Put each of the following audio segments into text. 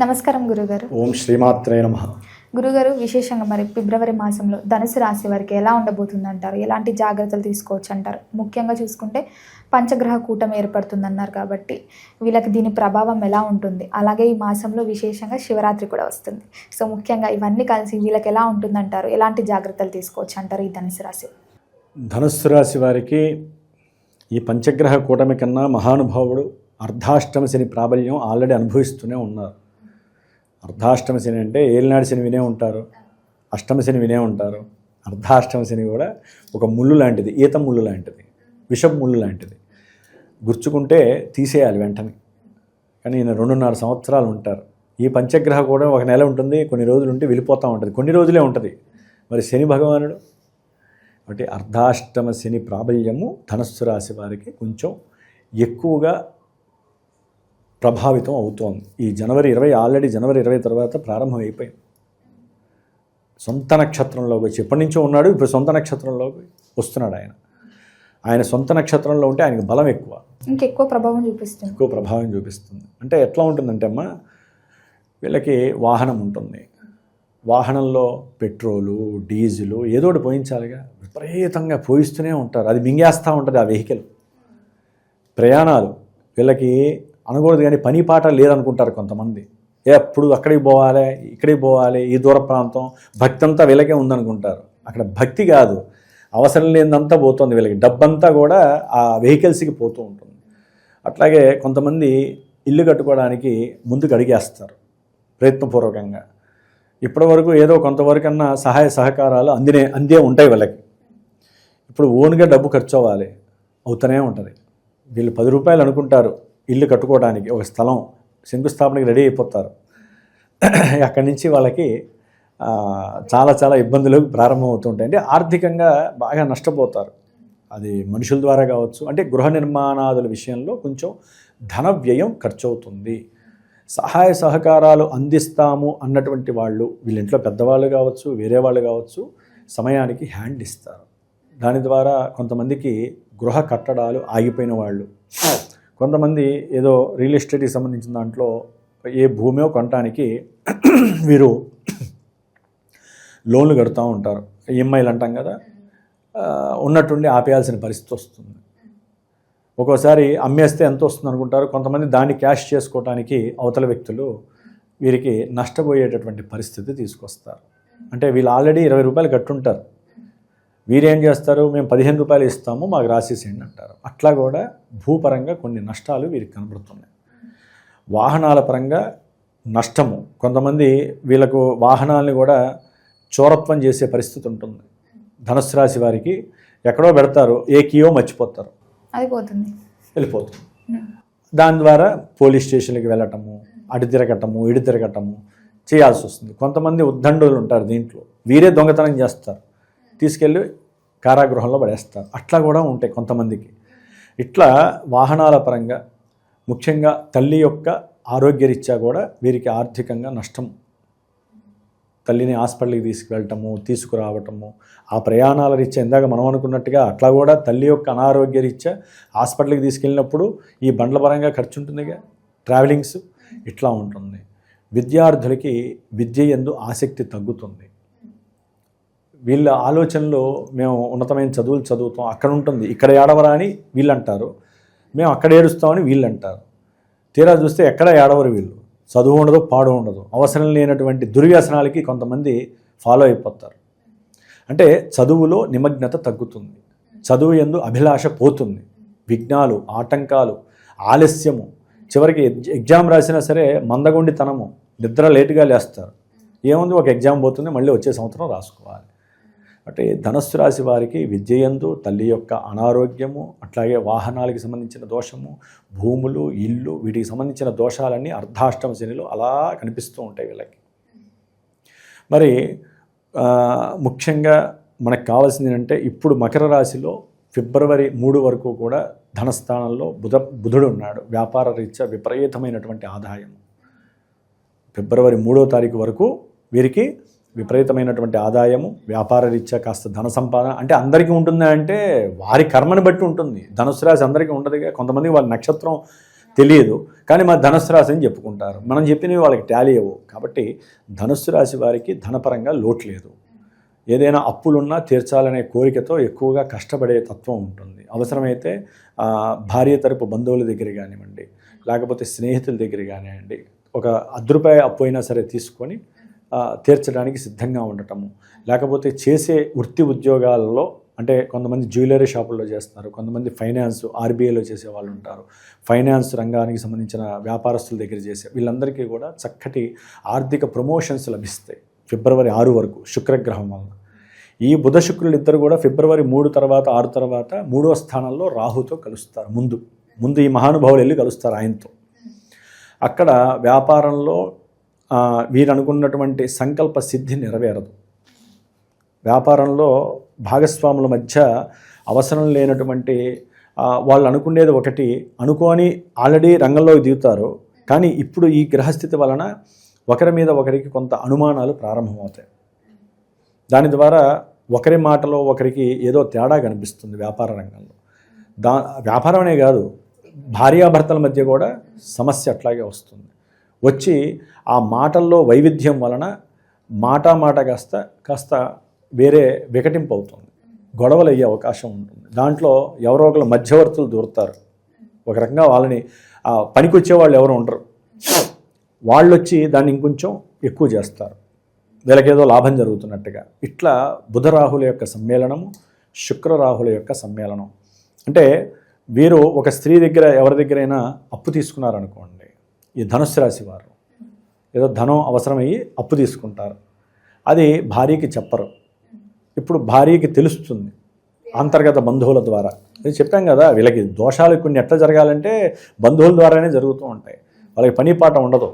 నమస్కారం గురుగారు. ఓం శ్రీమాత్రే నమః. గురుగారు, విశేషంగా మరి ఫిబ్రవరి మాసంలో ధనుసు రాశి వారికి ఎలా ఉండబోతుంది అంటారు? ఎలాంటి జాగ్రత్తలు తీసుకోవచ్చు అంటారు? ముఖ్యంగా చూసుకుంటే పంచగ్రహ కూటమి ఏర్పడుతుందన్నారు కాబట్టి వీళ్ళకి దీని ప్రభావం ఎలా ఉంటుంది? అలాగే ఈ మాసంలో విశేషంగా శివరాత్రి కూడా వస్తుంది. సో ముఖ్యంగా ఇవన్నీ కలిసి వీళ్ళకి ఎలా ఉంటుందంటారు? ఎలాంటి జాగ్రత్తలు తీసుకోవచ్చు అంటారు ఈ ధనుసు రాశి? ధనుస్సు రాశి వారికి ఈ పంచగ్రహ కూటమి కన్నా మహానుభావుడు అర్ధాష్టమ శని ప్రాబల్యం ఆల్రెడీ అనుభవిస్తూనే ఉన్నారు. అర్ధాష్టమ శని అంటే ఏలినాడు శని వినే ఉంటారు, అష్టమ శని వినే ఉంటారు. అర్ధాష్టమ శని కూడా ఒక ముళ్ళు లాంటిది, ఈత ముళ్ళు లాంటిది, విషపు ముళ్ళు లాంటిది. గుర్చుకుంటే తీసేయాలి వెంటనే. కానీ ఈయన 2.5 సంవత్సరాలు ఉంటారు. ఈ పంచగ్రహ కూడా ఒక నెల ఉంటుంది, కొన్ని రోజులు ఉంటే వెళ్ళిపోతూ ఉంటుంది, కొన్ని రోజులే ఉంటుంది. మరి శని భగవానుడు కాబట్టి అర్ధాష్టమ శని ప్రాబల్యము ధనుస్సు రాశి వారికి కొంచెం ఎక్కువగా ప్రభావితం అవుతోంది. ఈ జనవరి 20 ఆల్రెడీ జనవరి 20 తర్వాత ప్రారంభం అయిపోయింది. సొంత నక్షత్రంలోకి వచ్చి ఎప్పటి నుంచో ఉన్నాడు, ఇప్పుడు సొంత నక్షత్రంలోకి వస్తున్నాడు. ఆయన సొంత నక్షత్రంలో ఉంటే ఆయనకు బలం ఎక్కువ, ఇంకెక్కువ ప్రభావం చూపిస్తుంది. అంటే ఎట్లా ఉంటుందంటే అమ్మ, వీళ్ళకి వాహనం ఉంటుంది, వాహనంలో పెట్రోలు డీజిలు ఏదో ఒకటి పోయించాలిగా, విపరీతంగా పోయిస్తూనే ఉంటారు. అది మింగేస్తూ ఉంటుంది ఆ వెహికల్. ప్రయాణాలు వీళ్ళకి అనకూడదు, కానీ పని పాట లేదనుకుంటారు కొంతమంది. ఎప్పుడు అక్కడికి పోవాలి, ఇక్కడికి పోవాలి, ఈ దూర ప్రాంతం, భక్తి అంతా వీళ్ళకే ఉందనుకుంటారు. అక్కడ భక్తి కాదు, అవసరం లేనిదంతా పోతుంది వీళ్ళకి. డబ్బంతా కూడా ఆ వెహికల్స్కి పోతూ ఉంటుంది. అట్లాగే కొంతమంది ఇల్లు కట్టుకోవడానికి ముందుకు అడిగేస్తారు ప్రయత్నపూర్వకంగా. ఇప్పటి వరకు ఏదో కొంతవరకన్నా సహాయ సహకారాలు అందే ఉంటాయి వీళ్ళకి. ఇప్పుడు ఓన్గా డబ్బు ఖర్చు అవుతూనే ఉంటుంది. వీళ్ళు 10 రూపాయలు అనుకుంటారు ఇల్లు కట్టుకోవడానికి, ఒక స్థలం శంకుస్థాపనకి రెడీ అయిపోతారు. అక్కడి నుంచి వాళ్ళకి చాలా చాలా ఇబ్బందులు ప్రారంభమవుతుంటాయి. అంటే ఆర్థికంగా బాగా నష్టపోతారు. అది మనుషుల ద్వారా కావచ్చు, అంటే గృహ నిర్మాణాదుల విషయంలో కొంచెం ధన వ్యయం ఖర్చు అవుతుంది. సహాయ సహకారాలు అందిస్తాము అన్నటువంటి వాళ్ళు, వీళ్ళ ఇంట్లో పెద్దవాళ్ళు కావచ్చు, వేరే వాళ్ళు కావచ్చు, సమయానికి హ్యాండ్ ఇస్తారు. దాని ద్వారా కొంతమందికి గృహ కట్టడాలు ఆగిపోయిన వాళ్ళు, కొంతమంది ఏదో రియల్ ఎస్టేట్కి సంబంధించిన దాంట్లో ఏ భూమో కొనడానికి వీరు లోన్లు కడుతూ ఉంటారు, ఈఎంఐలు అంటాం కదా, ఉన్నట్టుండి ఆపేయాల్సిన పరిస్థితి వస్తుంది. ఒక్కోసారి అమ్మేస్తే ఎంత వస్తుంది అనుకుంటారు, కొంతమంది దాన్ని క్యాష్ చేసుకోవడానికి అవతల వ్యక్తులు వీరికి నష్టపోయేటటువంటి పరిస్థితి తీసుకొస్తారు. అంటే వీళ్ళు ఆల్రెడీ 20 రూపాయలు కట్టుంటారు, వీరేం చేస్తారు, మేము 15 రూపాయలు ఇస్తాము మాకు రాసేసేయండి అంటారు. అట్లా కూడా భూపరంగా కొన్ని నష్టాలు వీరికి కనబడుతున్నాయి. వాహనాల పరంగా నష్టము, కొంతమంది వీళ్ళకు వాహనాలని కూడా చోరత్వం చేసే పరిస్థితి ఉంటుంది. ధనుస్సు రాశి వారికి ఎక్కడో పెడతారు, ఏ కీయో మర్చిపోతారు, వెళ్ళిపోతుంది. దాని ద్వారా పోలీస్ స్టేషన్కి వెళ్ళటము, అటు తిరగటము ఇటు తిరగటము చేయాల్సి వస్తుంది. కొంతమంది ఉద్దండులు ఉంటారు, దీంట్లో వీరే దొంగతనం చేస్తారు, తీసుకెళ్ళి కారాగృహంలో పడేస్తారు. అట్లా కూడా ఉంటాయి కొంతమందికి. ఇట్లా వాహనాల పరంగా, ముఖ్యంగా తల్లి యొక్క ఆరోగ్యరీత్యా కూడా వీరికి ఆర్థికంగా నష్టం. తల్లిని హాస్పిటల్కి తీసుకువెళ్ళటము, తీసుకురావటము, ఆ ప్రయాణాల రీత్యా ఇందాక మనం అనుకున్నట్టుగా అట్లా కూడా తల్లి యొక్క అనారోగ్య రీత్యా హాస్పిటల్కి తీసుకెళ్ళినప్పుడు ఈ బండ్ల పరంగా ఖర్చు ఉంటుందిగా, ట్రావెలింగ్స్ ఇట్లా ఉంటుంది. విద్యార్థులకి విద్య యందు ఆసక్తి తగ్గుతుంది. వీళ్ళ ఆలోచనలో మేము ఉన్నతమైన చదువులు చదువుతాం, అక్కడ ఉంటుంది, ఇక్కడ ఏడవరా అని వీళ్ళు అంటారు, మేము అక్కడ ఏడుస్తామని వీళ్ళు అంటారు. తీరా చూస్తే ఎక్కడ ఏడవరు వీళ్ళు. చదువు ఉండదు, పాడు ఉండదు, అవసరం లేనటువంటి దుర్వ్యసనాలకి కొంతమంది ఫాలో అయిపోతారు. అంటే చదువులో నిమగ్నత తగ్గుతుంది, చదువు యందు అభిలాష పోతుంది, విఘ్నాలు, ఆటంకాలు, ఆలస్యము, చివరికి ఎగ్జామ్ రాసినా సరే మందగొండితనము, నిద్ర లేటుగా లేస్తారు. ఏముంది, ఒక ఎగ్జామ్ పోతుంది, మళ్ళీ వచ్చే సంవత్సరం రాసుకోవాలి. అంటే ధనుస్సు రాశి వారికి విద్యయందు తల్లి యొక్క అనారోగ్యము, అట్లాగే వాహనాలకి సంబంధించిన దోషము, భూములు, ఇల్లు, వీటికి సంబంధించిన దోషాలన్నీ అర్ధాష్టమ శనిలో అలా కనిపిస్తూ ఉంటాయి వీళ్ళకి. మరి ముఖ్యంగా మనకు కావాల్సింది ఏంటంటే, ఇప్పుడు మకర రాశిలో ఫిబ్రవరి 3 వరకు కూడా ధనస్థానంలో బుధుడు ఉన్నాడు. వ్యాపార రీత్యా విపరీతమైనటువంటి ఆదాయం. ఫిబ్రవరి 3వ తారీఖు వరకు వీరికి విపరీతమైనటువంటి ఆదాయము, వ్యాపార రీత్యా కాస్త ధన సంపాదన. అంటే అందరికీ ఉంటుందా అంటే వారి కర్మని బట్టి ఉంటుంది. ధనుసు రాశి అందరికీ ఉండదుగా. కొంతమంది వాళ్ళ నక్షత్రం తెలియదు, కానీ మా ధనుస్సు రాశి అని చెప్పుకుంటారు. మనం చెప్పినవి వాళ్ళకి టాలీ అవ్వవు. కాబట్టి ధనుస్సు రాశి వారికి ధనపరంగా లోటు లేదు. ఏదైనా అప్పులున్నా తీర్చాలనే కోరికతో ఎక్కువగా కష్టపడే తత్వం ఉంటుంది. అవసరమైతే భార్య తరపు బంధువుల దగ్గర కానివ్వండి, లేకపోతే స్నేహితుల దగ్గర కానివ్వండి, ఒక ₹10 అప్పు అయినా సరే తీసుకొని తీర్చడానికి సిద్ధంగా ఉండటము. లేకపోతే చేసే వృత్తి ఉద్యోగాలలో, అంటే కొంతమంది జ్యువెలరీ షాపుల్లో చేస్తారు, కొంతమంది ఫైనాన్స్ ఆర్బీఐలో చేసే వాళ్ళు ఉంటారు, ఫైనాన్స్ రంగానికి సంబంధించిన వ్యాపారస్తుల దగ్గర చేసే వీళ్ళందరికీ కూడా చక్కటి ఆర్థిక ప్రమోషన్స్ లభిస్తాయి ఫిబ్రవరి 6 వరకు శుక్రగ్రహం వలన. ఈ బుధ శుక్రులు ఇద్దరు కూడా ఫిబ్రవరి 3 తర్వాత 6 తర్వాత 3వ స్థానంలో రాహుతో కలుస్తారు. ముందు ఈ మహానుభావులు వెళ్ళి కలుస్తారు ఆయనతో. అక్కడ వ్యాపారంలో వీరు అనుకున్నటువంటి సంకల్ప సిద్ధి నెరవేరదు. వ్యాపారంలో భాగస్వాముల మధ్య అవసరం లేనటువంటి వాళ్ళు అనుకునేది ఒకటి అనుకోని ఆల్రెడీ రంగంలోకి దిగుతారు, కానీ ఇప్పుడు ఈ గ్రహస్థితి వలన ఒకరి మీద ఒకరికి కొంత అనుమానాలు ప్రారంభమవుతాయి. దాని ద్వారా ఒకరి మాటలో ఒకరికి ఏదో తేడా కనిపిస్తుంది వ్యాపార రంగంలో. వ్యాపారం అనే కాదు, భార్యాభర్తల మధ్య కూడా సమస్య అట్లాగే వస్తుంది. వచ్చి ఆ మాటల్లో వైవిధ్యం వలన మాట కాస్త వేరే వికటింపు అవుతుంది, గొడవలు అయ్యే అవకాశం ఉంటుంది. దాంట్లో ఎవరో ఒకరు మధ్యవర్తులు దూరుతారు. ఒక రకంగా వాళ్ళని పనికొచ్చే వాళ్ళు ఎవరు ఉండరు, వాళ్ళు వచ్చి దాన్ని ఇంకొంచెం ఎక్కువ చేస్తారు, వీళ్ళకేదో లాభం జరుగుతున్నట్టుగా. ఇట్లా బుధరాహుల యొక్క సమ్మేళనము, శుక్రరాహుల యొక్క సమ్మేళనం. అంటే వీరు ఒక స్త్రీ దగ్గర ఎవరి దగ్గరైనా అప్పు తీసుకున్నారనుకోండి, ఈ ధనుస్సు రాశి వారు ఏదో ధనం అవసరమయ్యి అప్పు తీసుకుంటారు. అది భార్యకి చెప్పరు. ఇప్పుడు భార్యకి తెలుస్తుంది అంతర్గత బంధువుల ద్వారా. అది చెప్పాం కదా, వీళ్ళకి దోషాలు కొన్ని ఎట్లా జరగాలంటే బంధువుల ద్వారానే జరుగుతూ ఉంటాయి. వాళ్ళకి పని పాట ఉండదు,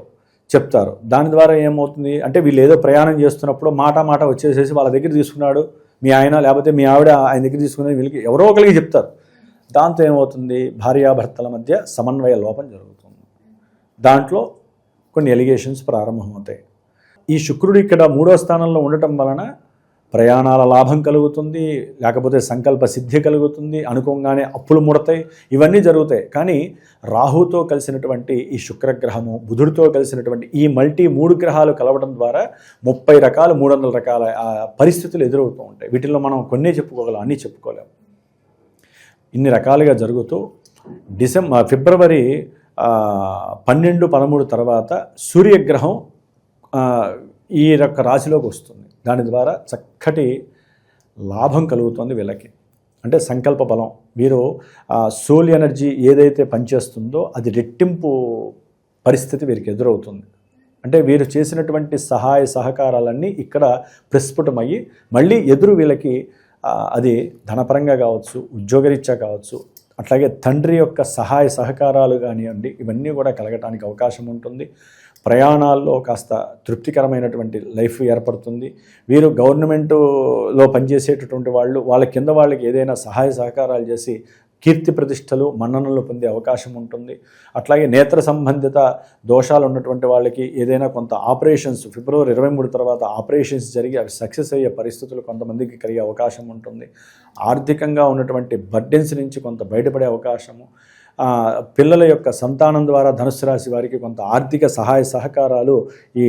చెప్తారు. దాని ద్వారా ఏమవుతుంది అంటే వీళ్ళు ఏదో ప్రయాణం చేస్తున్నప్పుడు మాట వచ్చేసేసి వాళ్ళ దగ్గర తీసుకున్నాడు మీ ఆయన, లేకపోతే మీ ఆవిడ ఆయన దగ్గర తీసుకున్నది వీళ్ళకి ఎవరో ఒకరికి చెప్తారు. దాంతో ఏమవుతుంది, భార్యాభర్తల మధ్య సమన్వయ లోపం జరుగుతుంది. దాంట్లో కొన్ని ఎలిగేషన్స్ ప్రారంభమవుతాయి. ఈ శుక్రుడు ఇక్కడ 3వ స్థానంలో ఉండటం వలన ప్రయాణాల లాభం కలుగుతుంది, లేకపోతే సంకల్ప సిద్ధి కలుగుతుంది, అనుకోగానే అప్పులు ముడతాయి, ఇవన్నీ జరుగుతాయి. కానీ రాహుతో కలిసినటువంటి ఈ శుక్రగ్రహము, బుధుడితో కలిసినటువంటి ఈ 3 గ్రహాలు కలవడం ద్వారా 30 రకాలు 300 రకాల పరిస్థితులు ఎదురవుతూ ఉంటాయి. వీటిల్లో మనం కొన్నే చెప్పుకోగలం, అన్నీ చెప్పుకోలేము. ఇన్ని రకాలుగా జరుగుతూ ఫిబ్రవరి 12, 13 తర్వాత సూర్యగ్రహం ఈ యొక్క రాశిలోకి వస్తుంది. దాని ద్వారా చక్కటి లాభం కలుగుతుంది వీళ్ళకి. అంటే సంకల్ప బలం, వీరు సోల్ ఎనర్జీ ఏదైతే పనిచేస్తుందో అది రెట్టింపు పరిస్థితి వీరికి ఎదురవుతుంది. అంటే వీరు చేసినటువంటి సహాయ సహకారాలన్నీ ఇక్కడ ప్రస్ఫుటమయ్యి మళ్ళీ ఎదురు వీళ్ళకి అది ధనపరంగా కావచ్చు, ఉద్యోగరీత్యా కావచ్చు, అట్లాగే తండ్రి యొక్క సహాయ సహకారాలు కానివ్వండి, ఇవన్నీ కూడా కలగటానికి అవకాశం ఉంటుంది. ప్రయాణాల్లో కాస్త తృప్తికరమైనటువంటి లైఫ్ ఏర్పడుతుంది. వీరు గవర్నమెంట్లో పనిచేసేటటువంటి వాళ్ళ కింద వాళ్ళకి ఏదైనా సహాయ సహకారాలు చేసి కీర్తి ప్రతిష్టలు మన్ననలు పొందే అవకాశం ఉంటుంది. అట్లాగే నేత్ర సంబంధిత దోషాలు ఉన్నటువంటి వాళ్ళకి ఏదైనా కొంత ఆపరేషన్స్ ఫిబ్రవరి 23 తర్వాత ఆపరేషన్స్ జరిగి అవి సక్సెస్ అయ్యే పరిస్థితులు కొంతమందికి కలిగే అవకాశం ఉంటుంది. ఆర్థికంగా ఉన్నటువంటి బర్డెన్స్ నుంచి కొంత బయటపడే అవకాశము, పిల్లల యొక్క సంతానం ద్వారా ధనుస్సు రాశి వారికి కొంత ఆర్థిక సహాయ సహకారాలు ఈ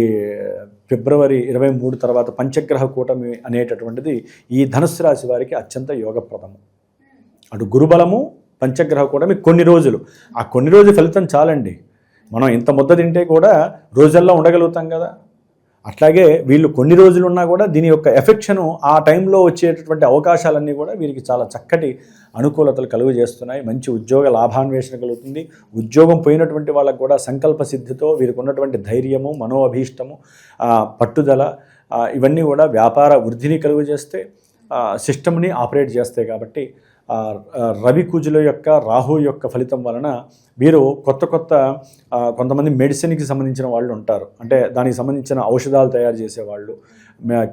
ఫిబ్రవరి 23 తర్వాత పంచగ్రహ కూటమి అనేటటువంటిది ఈ ధనుస్సు రాశి వారికి అత్యంత యోగప్రదము. అటు గురుబలము, పంచగ్రహ కూటమి కొన్ని రోజులు, ఆ కొన్ని రోజు ఫలితం చాలండి. మనం ఇంత ముద్ద తింటే కూడా రోజుల్లో ఉండగలుగుతాం కదా. అట్లాగే వీళ్ళు కొన్ని రోజులు ఉన్నా కూడా దీని యొక్క ఎఫెక్షను ఆ టైంలో వచ్చేటటువంటి అవకాశాలన్నీ కూడా వీరికి చాలా చక్కటి అనుకూలతలు కలుగు చేస్తున్నాయి. మంచి ఉద్యోగ లాభాన్వేషణ కలుగుతుంది. ఉద్యోగం పోయినటువంటి వాళ్ళకు కూడా సంకల్ప సిద్ధితో వీరికి ఉన్నటువంటి ధైర్యము, మనోఅభీష్టము, పట్టుదల ఇవన్నీ కూడా వ్యాపార వృద్ధిని కలుగు చేస్తే, సిస్టమ్ని ఆపరేట్ చేస్తాయి. కాబట్టి రవి కుజుల యొక్క రాహు యొక్క ఫలితం వలన వీరు కొంతమంది మెడిసిన్కి సంబంధించిన వాళ్ళు ఉంటారు. అంటే దానికి సంబంధించిన ఔషధాలు తయారు చేసేవాళ్ళు,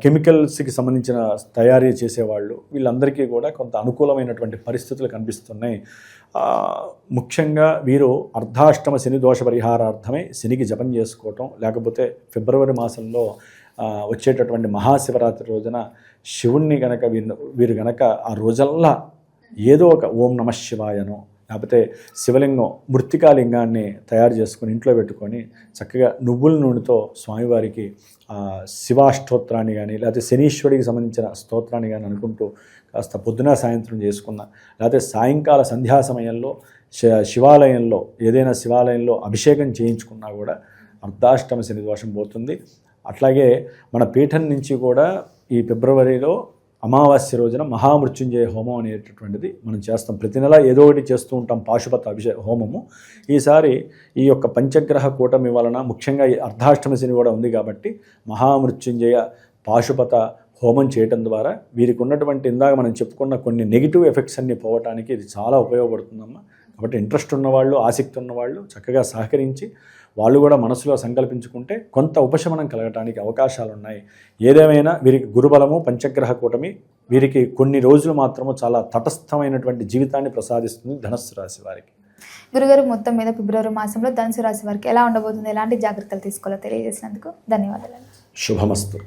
కెమికల్స్కి సంబంధించిన తయారీ చేసేవాళ్ళు, వీళ్ళందరికీ కూడా కొంత అనుకూలమైనటువంటి పరిస్థితులు కనిపిస్తున్నాయి. ముఖ్యంగా వీరు అర్ధాష్టమ శని దోష పరిహారార్థమై శనికి జపం చేసుకోవటం, లేకపోతే ఫిబ్రవరి మాసంలో వచ్చేటటువంటి మహాశివరాత్రి రోజున శివుణ్ణి వీరు గనక ఆ రోజల్లా ఏదో ఒక ఓం నమ శివాయనో లేకపోతే శివలింగం మృత్తికాలింగాన్ని తయారు చేసుకొని ఇంట్లో పెట్టుకొని చక్కగా నువ్వుల నూనెతో స్వామివారికి శివాష్టోత్రాన్ని కానీ లేకపోతే శనీశ్వరుడికి సంబంధించిన స్తోత్రాన్ని కానీ అనుకుంటూ కాస్త పొద్దున సాయంత్రం చేసుకున్నా, లేకపోతే సాయంకాల సంధ్యా సమయంలో శివాలయంలో ఏదైనా శివాలయంలో అభిషేకం చేయించుకున్నా కూడా అర్ధాష్టమ శని దోషం పోతుంది. అట్లాగే మన పీఠం నుంచి కూడా ఈ ఫిబ్రవరిలో అమావాస్య రోజున మహామృత్యుంజయ హోమం అనేటటువంటిది మనం చేస్తాం. ప్రతి నెల ఏదో ఒకటి చేస్తూ ఉంటాం పాశుపత హోమము. ఈసారి ఈ యొక్క పంచగ్రహ కూటమి వలన ముఖ్యంగా ఈ అర్ధాష్టమ శని కూడా ఉంది కాబట్టి మహామృత్యుంజయ పాశుపత హోమం చేయటం ద్వారా వీరికి ఉన్నటువంటి ఇందాక మనం చెప్పుకున్న కొన్ని నెగిటివ్ ఎఫెక్ట్స్ అన్నీ పోవటానికి ఇది చాలా ఉపయోగపడుతుందమ్మా. కాబట్టి ఇంట్రెస్ట్ ఉన్నవాళ్ళు, ఆసక్తి ఉన్నవాళ్ళు చక్కగా సహకరించి వాళ్ళు కూడా మనసులో సంకల్పించుకుంటే కొంత ఉపశమనం కలగటానికి అవకాశాలు ఉన్నాయి. ఏదేమైనా వీరికి గురుబలము పంచగ్రహ కూటమి వీరికి కొన్ని రోజులు మాత్రము చాలా తటస్థమైనటువంటి జీవితాన్ని ప్రసాదిస్తుంది ధనస్సు రాశి వారికి. గురుగారు, మొత్తం మీద ఫిబ్రవరి మాసంలో ధనుసు రాశి వారికి ఎలా ఉండబోతుంది, ఎలాంటి జాగ్రత్తలు తీసుకోవాలో తెలియజేసినందుకు ధన్యవాదాలు. శుభమస్తు.